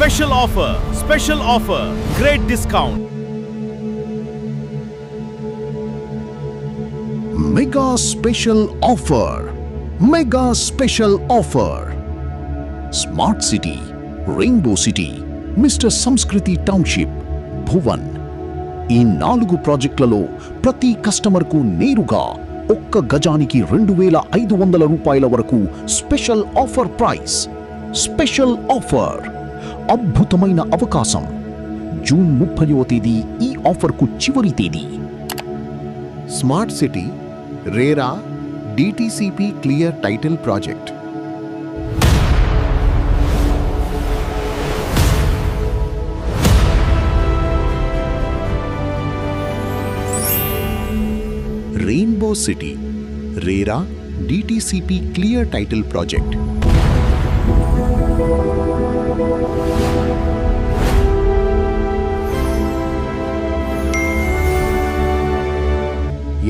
Special offer. Special offer. Great discount. Mega special offer. Mega special offer. Smart City, Rainbow City, Mr. Samskriti Township, Bhuvan. ఈ 4 ప్రాజెక్టులలో ప్రతి కస్టమర్కు నేరుగా ఒక్క గజానికి 2,500 రూపాయల వరకు special offer price. Special offer, అద్భుతమైన అవకాశం. జూన్ 30వ తేదీ ఈ ఆఫర్కు చివరి తేదీ. Smart city RERA DTCP clear title project. Rainbow city RERA DTCP clear title project.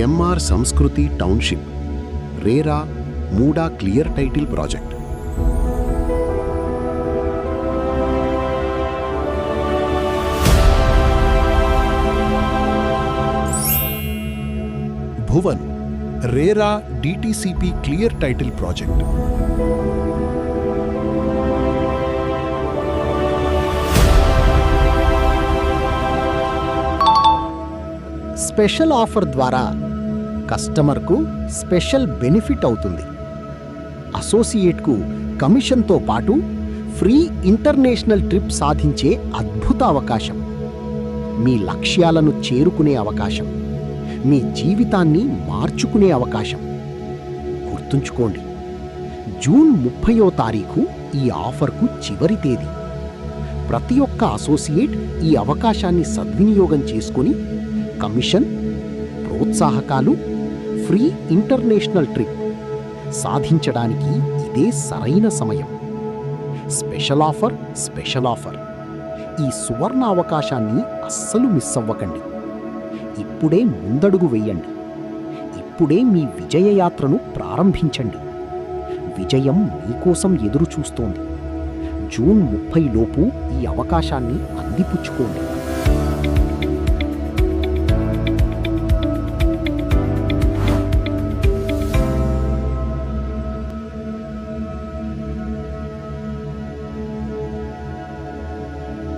MR Sanskriti township RERA MUDA clear title project. Bhuvan RERA DTCP clear title project. Special offer ద్వారా కస్టమర్కు స్పెషల్ బెనిఫిట్ అవుతుంది. అసోసియేట్కు కమిషన్తో పాటు ఫ్రీ ఇంటర్నేషనల్ ట్రిప్ సాధించే అద్భుత అవకాశం. మీ లక్ష్యాలను చేరుకునే అవకాశం. మీ జీవితాన్ని మార్చుకునే అవకాశం. గుర్తుంచుకోండి, జూన్ 30వ తారీఖు ఈ ఆఫర్కు చివరి తేదీ. ప్రతి ఒక్క అసోసియేట్ ఈ అవకాశాన్ని సద్వినియోగం చేసుకుని కమిషన్, ప్రోత్సాహకాలు, ఫ్రీ ఇంటర్నేషనల్ ట్రిప్ సాధించడానికి ఇదే సరైన సమయం. Special offer, special offer. ఈ సువర్ణ అవకాశాన్ని అస్సలు మిస్ అవ్వకండి. ఇప్పుడే ముందడుగు వెయ్యండి. ఇప్పుడే మీ విజయయాత్రను ప్రారంభించండి. విజయం మీకోసం ఎదురు చూస్తోంది. జూన్ 30 లోపు ఈ అవకాశాన్ని అందిపుచ్చుకోండి.